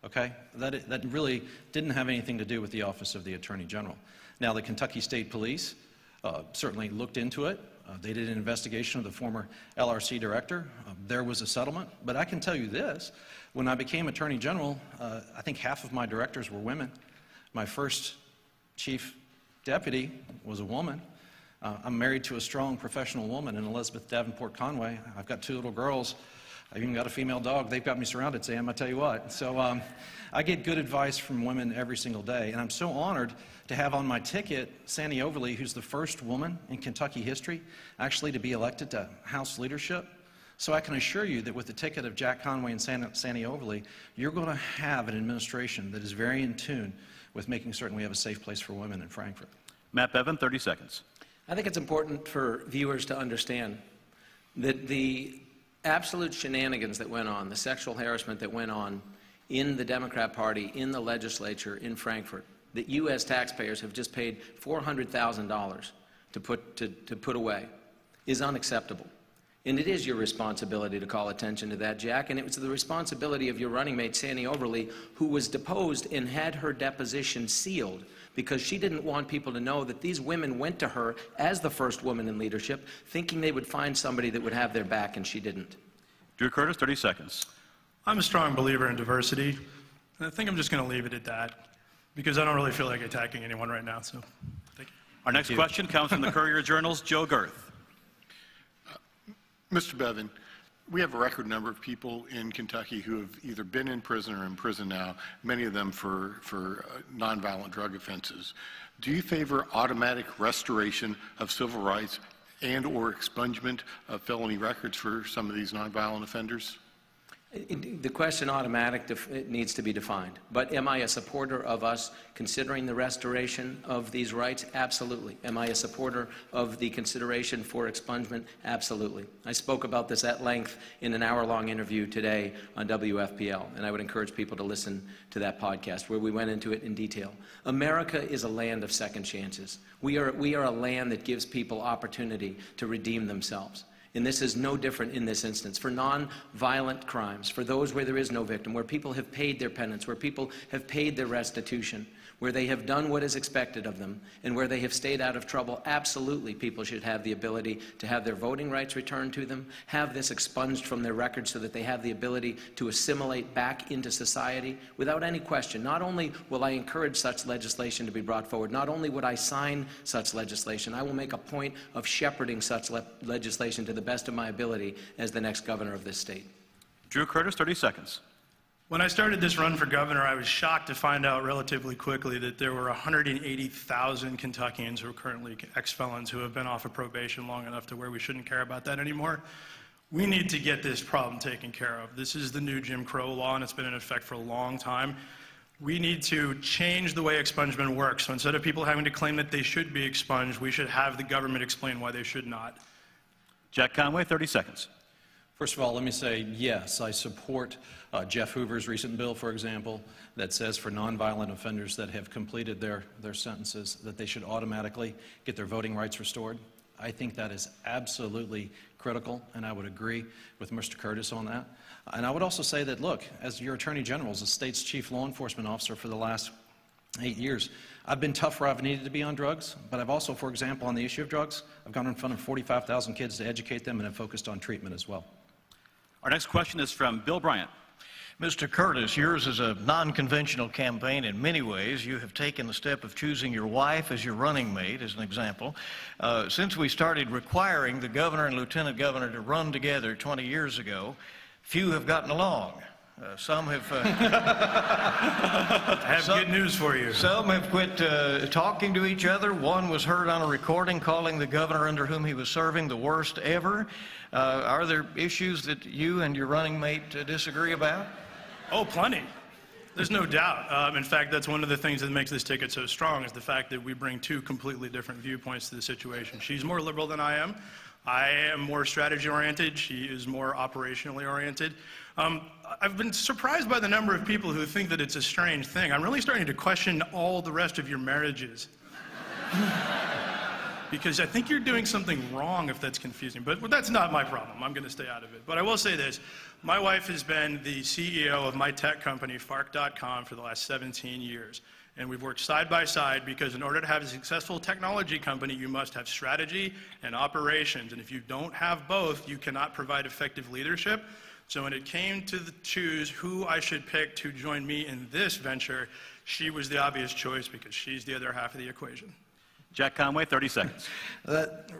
Okay? That really didn't have anything to do with the Office of the Attorney General. Now, the Kentucky State Police certainly looked into it. They did an investigation of the former LRC director. There was a settlement. But I can tell you this, when I became Attorney General, I think half of my directors were women. My first chief deputy was a woman. I'm married to a strong professional woman, and Elizabeth Davenport Conway. I've got 2 little girls. I've even got a female dog. They've got me surrounded, Sam, I tell you what. So I get good advice from women every single day, and I'm so honored to have on my ticket Sandy Overly, who's the first woman in Kentucky history actually to be elected to House leadership. So I can assure you that with the ticket of Jack Conway and Sandy Overly, you're going to have an administration that is very in tune with making certain we have a safe place for women in Frankfort. Matt Bevan, 30 seconds. I think it's important for viewers to understand that the absolute shenanigans that went on, the sexual harassment that went on in the Democrat Party, in the legislature, in Frankfort, that you as taxpayers have just paid $400,000 to put away, is unacceptable. And it is your responsibility to call attention to that, Jack, and it was the responsibility of your running mate, Sandy Overly, who was deposed and had her deposition sealed because she didn't want people to know that these women went to her as the first woman in leadership, thinking they would find somebody that would have their back, and she didn't. Drew Curtis, 30 seconds. I'm a strong believer in diversity, and I think I'm just going to leave it at that because I don't really feel like attacking anyone right now, so thank you. Our next question comes from the Courier-Journal's Joe Girth. Mr. Bevin, we have a record number of people in Kentucky who have either been in prison or in prison now, many of them for nonviolent drug offenses. Do you favor automatic restoration of civil rights and or expungement of felony records for some of these nonviolent offenders? The question automatic it needs to be defined. But am I a supporter of us considering the restoration of these rights? Absolutely. Am I a supporter of the consideration for expungement? Absolutely. I spoke about this at length in an hour-long interview today on WFPL, and I would encourage people to listen to that podcast where we went into it in detail. America is a land of second chances. We are a land that gives people opportunity to redeem themselves. And this is no different in this instance. For non-violent crimes, for those where there is no victim, where people have paid their penance, where people have paid their restitution, where they have done what is expected of them, and where they have stayed out of trouble, absolutely people should have the ability to have their voting rights returned to them, have this expunged from their records so that they have the ability to assimilate back into society without any question. Not only will I encourage such legislation to be brought forward, not only would I sign such legislation, I will make a point of shepherding such legislation to the best of my ability as the next governor of this state. Drew Curtis, 30 seconds. When I started this run for governor, I was shocked to find out relatively quickly that there were 180,000 Kentuckians who are currently ex-felons who have been off of probation long enough to where we shouldn't care about that anymore. We need to get this problem taken care of. This is the new Jim Crow law, and it's been in effect for a long time. We need to change the way expungement works. So instead of people having to claim that they should be expunged, we should have the government explain why they should not. Jack Conway, 30 seconds. First of all, let me say, yes, I support Jeff Hoover's recent bill, for example, that says for nonviolent offenders that have completed their sentences that they should automatically get their voting rights restored. I think that is absolutely critical, and I would agree with Mr. Curtis on that. And I would also say that, look, as your Attorney General, as the state's chief law enforcement officer for the last 8 years, I've been tough where I've needed to be on drugs, but I've also, for example, on the issue of drugs, I've gone in front of 45,000 kids to educate them and have focused on treatment as well. Our next question is from Bill Bryant. Mr. Curtis, yours is a non-conventional campaign in many ways. You have taken the step of choosing your wife as your running mate, as an example. Since we started requiring the governor and lieutenant governor to run together 20 years ago, few have gotten along. Some have... I have good news for you. Some have quit talking to each other. One was heard on a recording calling the governor under whom he was serving the worst ever. Are there issues that you and your running mate disagree about? Oh, plenty. There's no doubt. In fact, that's one of the things that makes this ticket so strong is the fact that we bring two completely different viewpoints to the situation. She's more liberal than I am. I am more strategy-oriented. She is more operationally oriented. I've been surprised by the number of people who think that it's a strange thing. I'm really starting to question all the rest of your marriages. Because I think you're doing something wrong if that's confusing. But that's not my problem. I'm going to stay out of it. But I will say this. My wife has been the CEO of my tech company, Fark.com, for the last 17 years. And we've worked side by side because in order to have a successful technology company, you must have strategy and operations. And if you don't have both, you cannot provide effective leadership. So when it came to choose who I should pick to join me in this venture, she was the obvious choice because she's the other half of the equation. Jack Conway, 30 seconds. That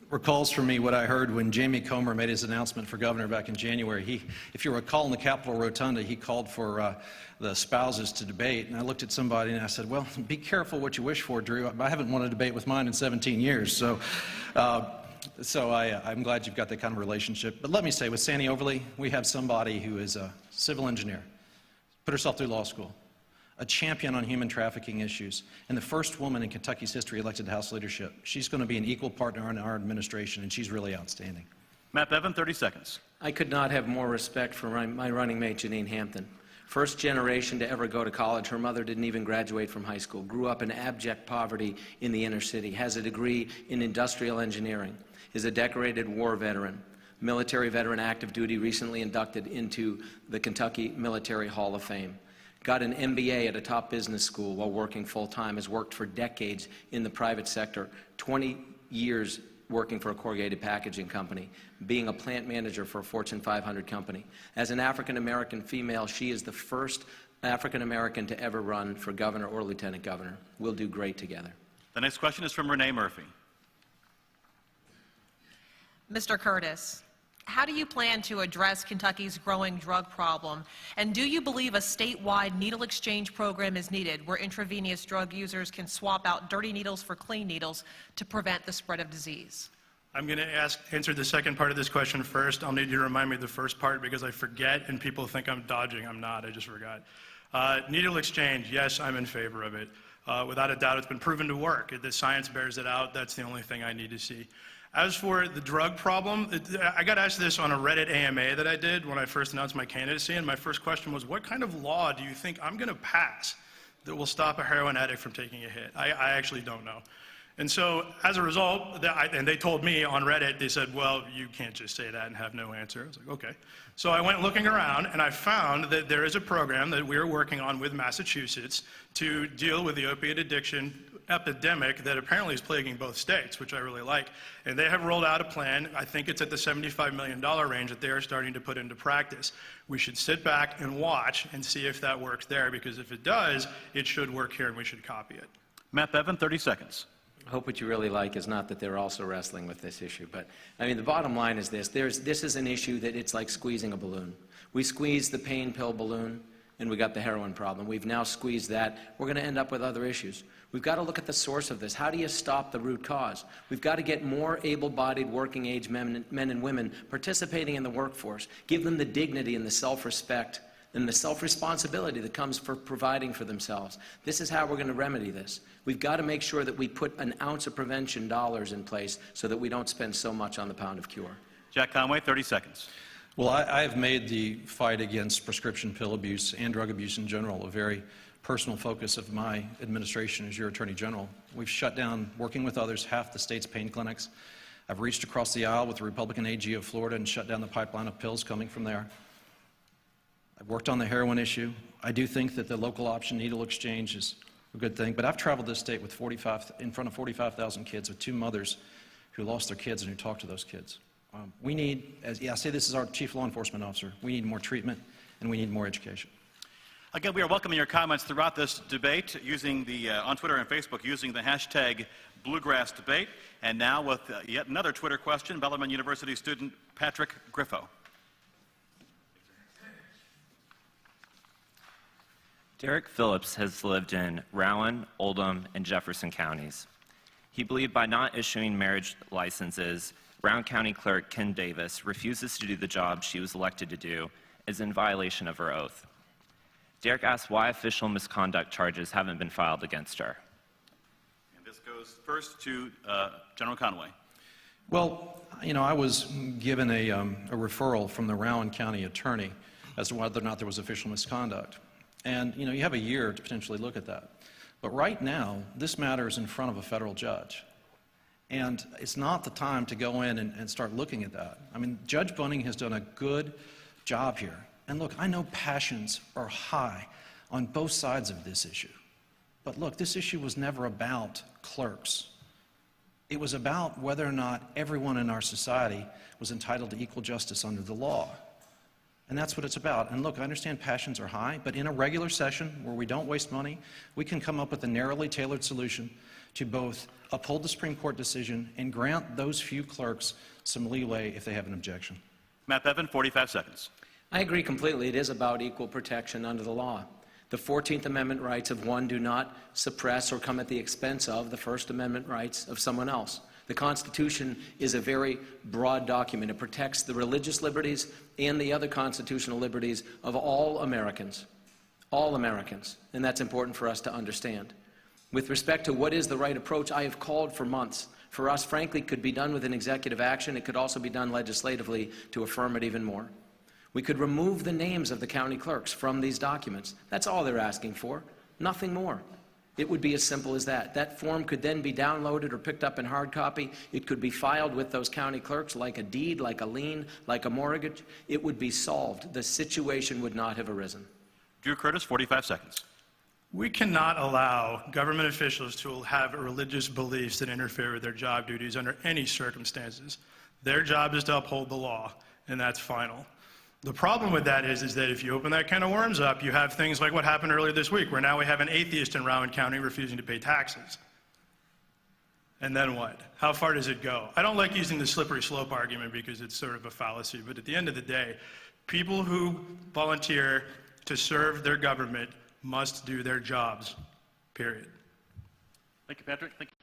recalls for me what I heard when Jamie Comer made his announcement for governor back in January. If you recall in the Capitol Rotunda, he called for the spouses to debate. And I looked at somebody and I said, well, be careful what you wish for, Drew. I haven't won a debate with mine in 17 years. So I'm glad you've got that kind of relationship. But let me say, with Sandy Overly, we have somebody who is a civil engineer, put herself through law school, a champion on human trafficking issues, and the first woman in Kentucky's history elected to House leadership. She's going to be an equal partner in our administration, and she's really outstanding. Matt Bevin, 30 seconds. I could not have more respect for my running mate, Janine Hampton. First generation to ever go to college. Her mother didn't even graduate from high school. Grew up in abject poverty in the inner city. Has a degree in industrial engineering. Is a decorated war veteran. military veteran active duty, recently inducted into the Kentucky Military Hall of Fame. Got an MBA at a top business school while working full-time, has worked for decades in the private sector, 20 years working for a corrugated packaging company, being a plant manager for a Fortune 500 company. As an African-American female, she is the first African-American to ever run for governor or lieutenant governor. We'll do great together. The next question is from Renee Murphy. Mr. Curtis, how do you plan to address Kentucky's growing drug problem? And do you believe a statewide needle exchange program is needed where intravenous drug users can swap out dirty needles for clean needles to prevent the spread of disease? I'm going to answer the second part of this question first. I'll need you to remind me of the first part because I forget and people think I'm dodging. I'm not. I just forgot. Needle exchange, yes, I'm in favor of it. Without a doubt, it's been proven to work. The science bears it out. That's the only thing I need to see. As for the drug problem, I got asked this on a Reddit AMA that I did when I first announced my candidacy, and my first question was, what kind of law do you think I'm going to pass that will stop a heroin addict from taking a hit? I actually don't know. And so, as a result, and they told me on Reddit, they said, well, you can't just say that and have no answer. I was like, okay. So I went looking around, and I found that there is a program that we are working on with Massachusetts to deal with the opiate addiction epidemic that apparently is plaguing both states, which I really like. And they have rolled out a plan. I think it's at the $75 million range that they are starting to put into practice. We should sit back and watch and see if that works there, because if it does, it should work here and we should copy it. Matt Bevin, 30 seconds. I hope what you really like is not that they're also wrestling with this issue, but I mean, the bottom line is this. This is an issue that it's like squeezing a balloon. We squeezed the pain pill balloon, and we got the heroin problem. We've now squeezed that. We're going to end up with other issues. We've got to look at the source of this. How do you stop the root cause? We've got to get more able-bodied working-age men and women participating in the workforce, give them the dignity and the self-respect and the self-responsibility that comes for providing for themselves. This is how we're going to remedy this. We've got to make sure that we put an ounce of prevention dollars in place so that we don't spend so much on the pound of cure. Jack Conway, 30 seconds. Well, I have made the fight against prescription pill abuse and drug abuse in general a very personal focus of my administration as your Attorney General. We've shut down, working with others, half the state's pain clinics. I've reached across the aisle with the Republican AG of Florida and shut down the pipeline of pills coming from there. I've worked on the heroin issue. I do think that the local option needle exchange is a good thing, but I've traveled this state with in front of 45,000 kids with two mothers who lost their kids and who talked to those kids. We need, I say this as our chief law enforcement officer, we need more treatment and we need more education. Again, we are welcoming your comments throughout this debate using on Twitter and Facebook using the hashtag Bluegrass Debate. And now with yet another Twitter question, Bellarmine University student Patrick Griffo. Derek Phillips has lived in Rowan, Oldham, and Jefferson counties. He believed by not issuing marriage licenses, Rowan County Clerk Ken Davis refuses to do the job she was elected to do, is in violation of her oath. Derek asked why official misconduct charges haven't been filed against her. And this goes first to General Conway. Well, you know, I was given a referral from the Rowan County attorney as to whether or not there was official misconduct. And, you know, you have a year to potentially look at that. But right now, this matter is in front of a federal judge. And it's not the time to go in and start looking at that. I mean, Judge Bunning has done a good job here. And look, I know passions are high on both sides of this issue. But look, this issue was never about clerks. It was about whether or not everyone in our society was entitled to equal justice under the law. And that's what it's about. And look, I understand passions are high, but in a regular session where we don't waste money, we can come up with a narrowly tailored solution to both uphold the Supreme Court decision and grant those few clerks some leeway if they have an objection. Matt Bevin, 45 seconds. I agree completely. It is about equal protection under the law. The 14th Amendment rights of one do not suppress or come at the expense of the First Amendment rights of someone else. The Constitution is a very broad document. It protects the religious liberties and the other constitutional liberties of all Americans, and that's important for us to understand. With respect to what is the right approach, I have called for months. For us, frankly, it could be done with an executive action. It could also be done legislatively to affirm it even more. We could remove the names of the county clerks from these documents. That's all they're asking for, nothing more. It would be as simple as that. That form could then be downloaded or picked up in hard copy. It could be filed with those county clerks like a deed, like a lien, like a mortgage. It would be solved. The situation would not have arisen. Drew Curtis, 45 seconds. We cannot allow government officials to have religious beliefs that interfere with their job duties under any circumstances. Their job is to uphold the law, and that's final. The problem with that is that if you open that can of worms up, you have things like what happened earlier this week, where now we have an atheist in Rowan County refusing to pay taxes. And then what? How far does it go? I don't like using the slippery slope argument because it's sort of a fallacy, but at the end of the day, people who volunteer to serve their government must do their jobs, period. Thank you, Patrick. Thank you.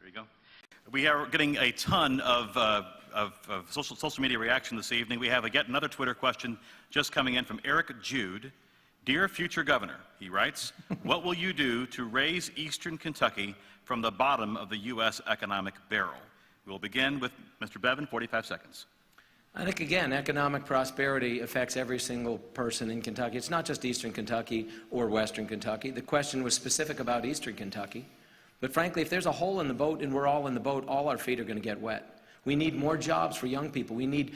There you go. We are getting a ton of social media reaction this evening. We have yet another Twitter question just coming in from Eric Jude. Dear future governor, he writes, what will you do to raise Eastern Kentucky from the bottom of the U.S. economic barrel? We will begin with Mr. Bevan, 45 seconds. I think, again, economic prosperity affects every single person in Kentucky. It's not just Eastern Kentucky or Western Kentucky. The question was specific about Eastern Kentucky. But frankly, if there's a hole in the boat and we're all in the boat, all our feet are going to get wet. We need more jobs for young people. We need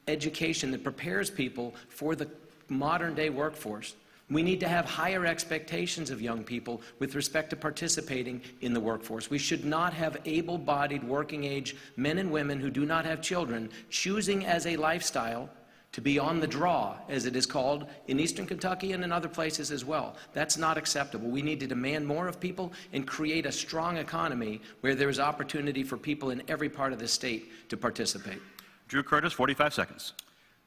education that prepares people for the modern-day workforce. We need to have higher expectations of young people with respect to participating in the workforce. We should not have able-bodied, working-age men and women who do not have children choosing as a lifestyle to be on the draw, as it is called, in Eastern Kentucky and in other places as well. That's not acceptable. We need to demand more of people and create a strong economy where there is opportunity for people in every part of the state to participate. Drew Curtis, 45 seconds.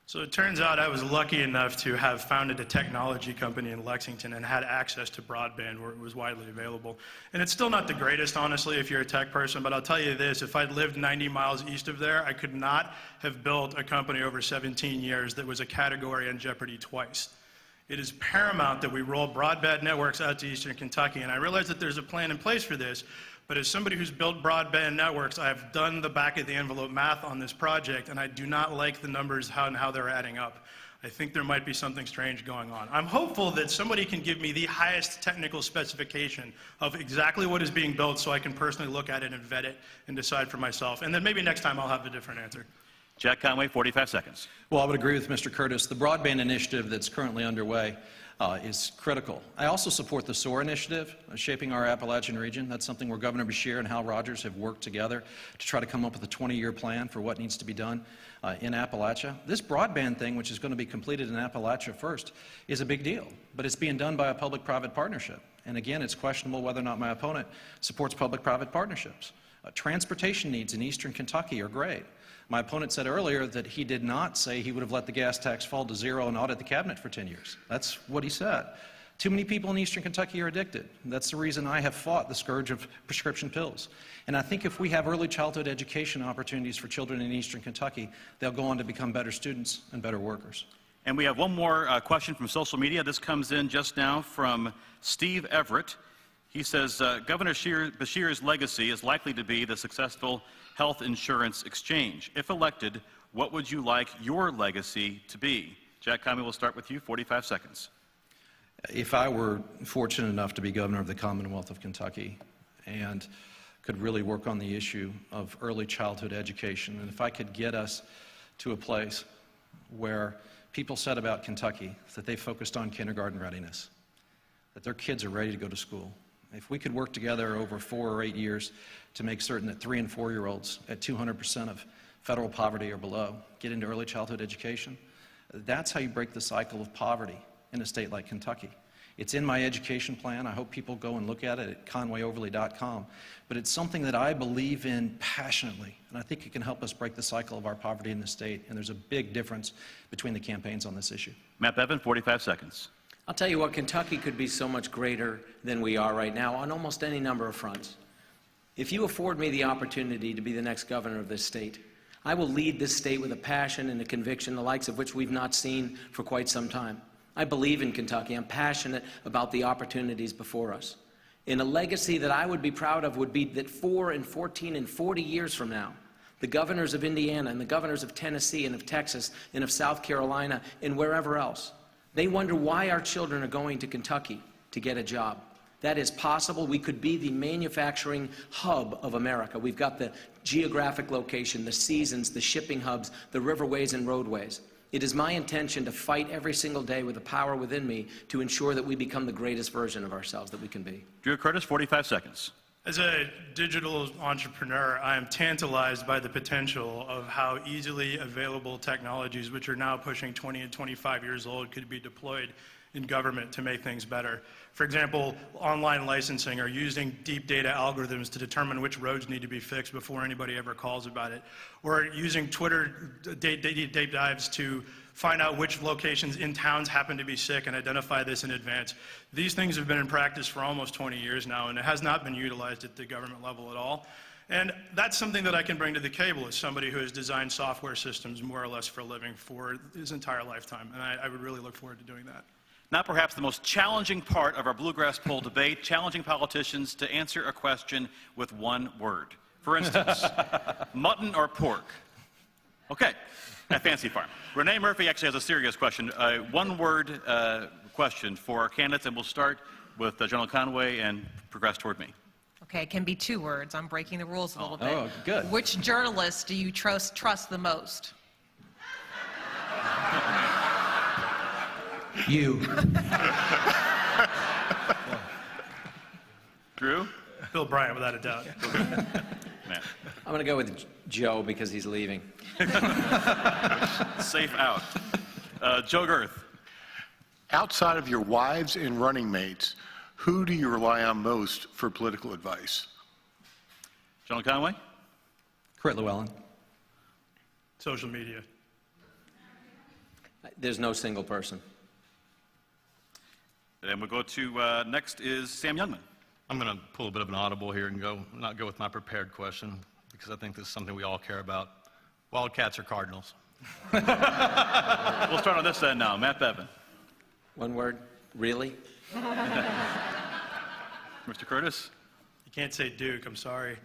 So it turns out I was lucky enough to have founded a technology company in Lexington and had access to broadband where it was widely available. And it's still not the greatest, honestly, if you're a tech person, but I'll tell you this, if I'd lived 90 miles east of there, I could not have built a company over 17 years that was a category on Jeopardy twice. It is paramount that we roll broadband networks out to Eastern Kentucky, and I realize that there's a plan in place for this, but as somebody who's built broadband networks, I've done the back-of-the-envelope math on this project, and I do not like the numbers how they're adding up. I think there might be something strange going on. I'm hopeful that somebody can give me the highest technical specification of exactly what is being built so I can personally look at it and vet it and decide for myself. And then maybe next time I'll have a different answer. Jack Conway, 45 seconds. Well, I would agree with Mr. Curtis. The broadband initiative that's currently underway is critical. I also support the SOAR initiative, Shaping Our Appalachian Region. That's something where Governor Beshear and Hal Rogers have worked together to try to come up with a 20-year plan for what needs to be done in Appalachia. This broadband thing, which is going to be completed in Appalachia first, is a big deal, but it's being done by a public-private partnership. And again, it's questionable whether or not my opponent supports public-private partnerships. Transportation needs in Eastern Kentucky are great. My opponent said earlier that he did not say he would have let the gas tax fall to zero and audit the cabinet for 10 years. That's what he said. Too many people in Eastern Kentucky are addicted. That's the reason I have fought the scourge of prescription pills. And I think if we have early childhood education opportunities for children in Eastern Kentucky, they'll go on to become better students and better workers. And we have one more question from social media. This comes in just now from Steve Everett. He says, Governor Beshear's legacy is likely to be the successful health insurance exchange. If elected, what would you like your legacy to be? Jack Conway, we'll start with you, 45 seconds. If I were fortunate enough to be governor of the Commonwealth of Kentucky and could really work on the issue of early childhood education, and if I could get us to a place where people said about Kentucky that they focused on kindergarten readiness, that their kids are ready to go to school, if we could work together over 4 or 8 years to make certain that 3- and 4-year-olds at 200% of federal poverty or below get into early childhood education, that's how you break the cycle of poverty in a state like Kentucky. It's in my education plan. I hope people go and look at it at conwayoverly.com. But it's something that I believe in passionately, and I think it can help us break the cycle of our poverty in the state, and there's a big difference between the campaigns on this issue. Matt Bevan, 45 seconds. I'll tell you what, Kentucky could be so much greater than we are right now on almost any number of fronts. If you afford me the opportunity to be the next governor of this state, I will lead this state with a passion and a conviction the likes of which we've not seen for quite some time. I believe in Kentucky. I'm passionate about the opportunities before us. And a legacy that I would be proud of would be that 4 and 14 and 40 years from now, the governors of Indiana and the governors of Tennessee and of Texas and of South Carolina and wherever else, they wonder why our children are going to Kentucky to get a job. That is possible. We could be the manufacturing hub of America. We've got the geographic location, the seasons, the shipping hubs, the riverways and roadways. It is my intention to fight every single day with the power within me to ensure that we become the greatest version of ourselves that we can be. Drew Curtis, 45 seconds. As a digital entrepreneur, I am tantalized by the potential of how easily available technologies, which are now pushing 20 and 25 years old, could be deployed in government to make things better. For example, online licensing or using deep data algorithms to determine which roads need to be fixed before anybody ever calls about it. Or using Twitter deep dives to find out which locations in towns happen to be sick and identify this in advance. These things have been in practice for almost 20 years now, and it has not been utilized at the government level at all. And that's something that I can bring to the table as somebody who has designed software systems more or less for a living for his entire lifetime, and I would really look forward to doing that. Now perhaps the most challenging part of our Bluegrass poll debate, challenging politicians to answer a question with one word. For instance, mutton or pork? Okay, at Fancy Farm. Renee Murphy actually has a serious question, a one-word question for our candidates, and we'll start with General Conway and progress toward me. Okay, it can be 2 words. I'm breaking the rules a little bit. Oh, good. Which journalist do you trust the most? You. Drew? Bill Bryant, without a doubt. Man. I'm going to go with Joe because he's leaving. Safe out. Joe Girth. Outside of your wives and running mates, who do you rely on most for political advice? General Conway? Crit Llewellyn. Social media. There's no single person. And we'll go to, next is Sam Youngman. I'm going to pull a bit of an audible here and not go with my prepared question, because I think this is something we all care about. Wildcats or Cardinals? We'll start on this end now. Matt Bevin. One word, really? Mr. Curtis? You can't say Duke, I'm sorry.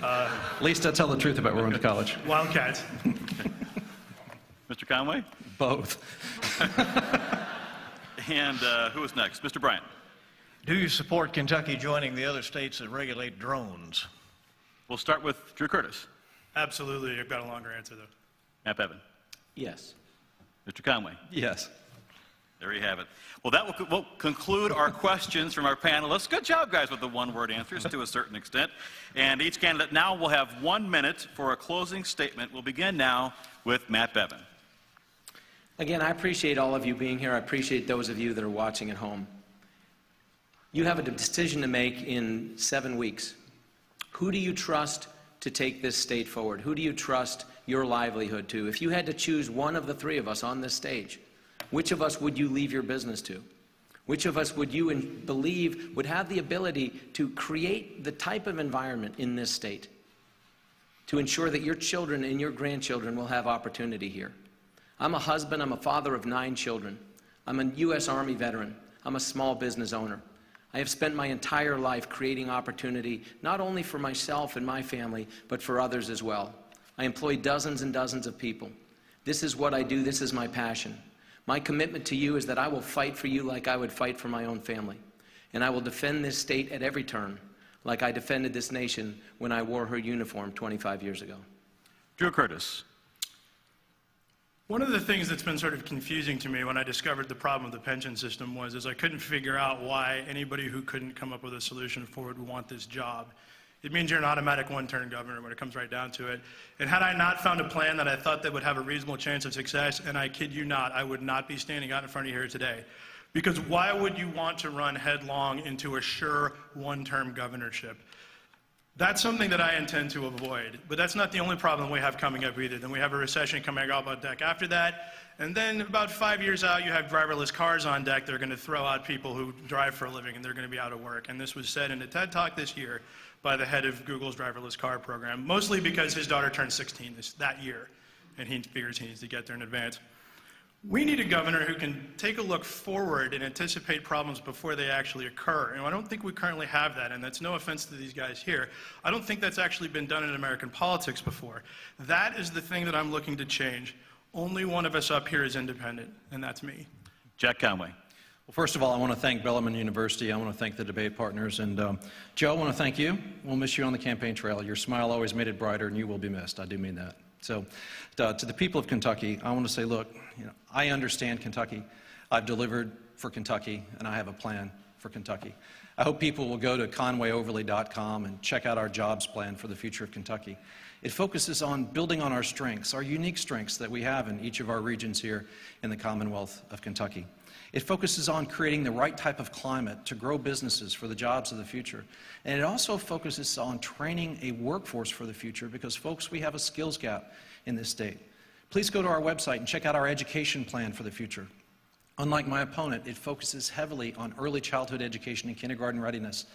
At least I tell the truth about where we went to college. Wildcats. Mr. Conway? Both. And who is next? Mr. Bryant. Do you support Kentucky joining the other states that regulate drones? We'll start with Drew Curtis. Absolutely. I've got a longer answer, though. Matt Bevin. Yes. Mr. Conway. Yes. There you have it. Well, that will conclude our questions from our panelists. Good job, guys, with the one-word answers to a certain extent. And each candidate now will have 1 minute for a closing statement. We'll begin now with Matt Bevin. Again, I appreciate all of you being here. I appreciate those of you that are watching at home. You have a decision to make in 7 weeks. Who do you trust to take this state forward? Who do you trust your livelihood to? If you had to choose one of the 3 of us on this stage, which of us would you leave your business to? Which of us would you believe would have the ability to create the type of environment in this state to ensure that your children and your grandchildren will have opportunity here? I'm a husband. I'm a father of 9 children. I'm a U.S. Army veteran. I'm a small business owner. I have spent my entire life creating opportunity, not only for myself and my family, but for others as well. I employ dozens and dozens of people. This is what I do. This is my passion. My commitment to you is that I will fight for you like I would fight for my own family. And I will defend this state at every turn, like I defended this nation when I wore her uniform 25 years ago. Drew Curtis. One of the things that's been sort of confusing to me when I discovered the problem of the pension system is I couldn't figure out why anybody who couldn't come up with a solution forward would want this job. It means you're an automatic one-term governor when it comes right down to it. And had I not found a plan that I thought that would have a reasonable chance of success, and I kid you not, I would not be standing out in front of you here today. Because why would you want to run headlong into a sure one-term governorship? That's something that I intend to avoid. But that's not the only problem we have coming up either. Then we have a recession coming up on deck after that. And then about 5 years out, you have driverless cars on deck. They're going to throw out people who drive for a living, and they're going to be out of work. And this was said in a TED Talk this year by the head of Google's driverless car program, mostly because his daughter turned 16 that year, and he figures he needs to get there in advance. We need a governor who can take a look forward and anticipate problems before they actually occur. And I don't think we currently have that, and that's no offense to these guys here. I don't think that's actually been done in American politics before. That is the thing that I'm looking to change. Only one of us up here is independent, and that's me. Jack Conway. Well, first of all, I want to thank Bellarmine University. I want to thank the debate partners. And Joe, I want to thank you. We'll miss you on the campaign trail. Your smile always made it brighter, and you will be missed. I do mean that. So to the people of Kentucky, I want to say, look, I understand Kentucky. I've delivered for Kentucky, and I have a plan for Kentucky. I hope people will go to conwayoverly.com and check out our jobs plan for the future of Kentucky. It focuses on building on our strengths, our unique strengths that we have in each of our regions here in the Commonwealth of Kentucky. It focuses on creating the right type of climate to grow businesses for the jobs of the future. And it also focuses on training a workforce for the future because, folks, we have a skills gap in this state. Please go to our website and check out our education plan for the future. Unlike my opponent, it focuses heavily on early childhood education and kindergarten readiness.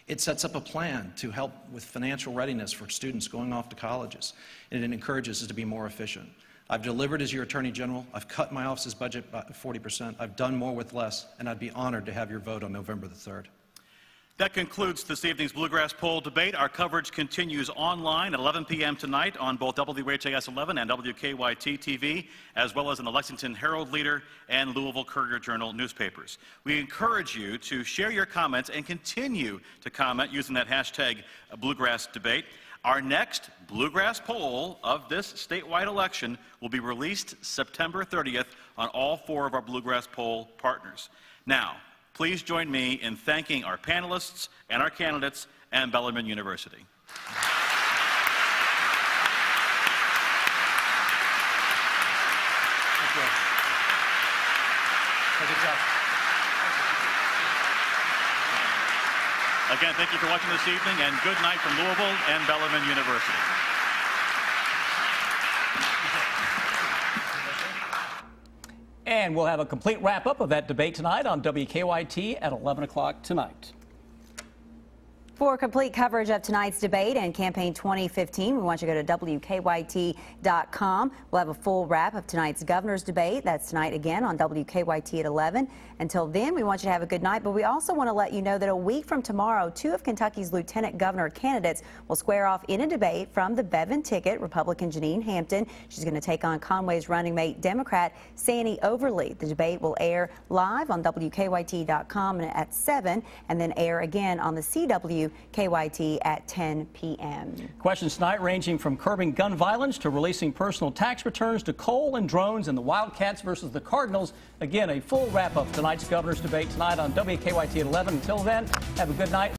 It sets up a plan to help with financial readiness for students going off to colleges, and it encourages us to be more efficient. I've delivered as your Attorney General. I've cut my office's budget by 40%. I've done more with less, and I'd be honored to have your vote on November the 3rd. That concludes this evening's Bluegrass Poll debate. Our coverage continues online at 11 p.m. tonight on both WHAS 11 and WKYT TV, as well as in the Lexington Herald-Leader and Louisville Courier-Journal newspapers. We encourage you to share your comments and continue to comment using that hashtag Bluegrass Debate. Our next Bluegrass poll of this statewide election will be released September 30th on all 4 of our Bluegrass poll partners. Now, please join me in thanking our panelists and our candidates and Bellarmine University. Again, thank you for watching this evening, and good night from Louisville and Bellarmine University. And we'll have a complete wrap-up of that debate tonight on WKYT at 11 o'clock tonight. For complete coverage of tonight's debate and Campaign 2015, we want you to go to WKYT.com. We'll have a full wrap of tonight's governor's debate. That's tonight again on WKYT at 11. Until then, we want you to have a good night, but we also want to let you know that a week from tomorrow, 2 of Kentucky's lieutenant governor candidates will square off in a debate from the Bevin ticket. Republican Janine Hampton, she's going to take on Conway's running mate, Democrat Sandy Overly. The debate will air live on WKYT.com at 7 and then air again on the WKYT at 10 p.m. Questions tonight ranging from curbing gun violence to releasing personal tax returns to coal and drones and the Wildcats versus the Cardinals. Again, a full wrap of tonight's governor's debate tonight on WKYT at 11. Until then, have a good night.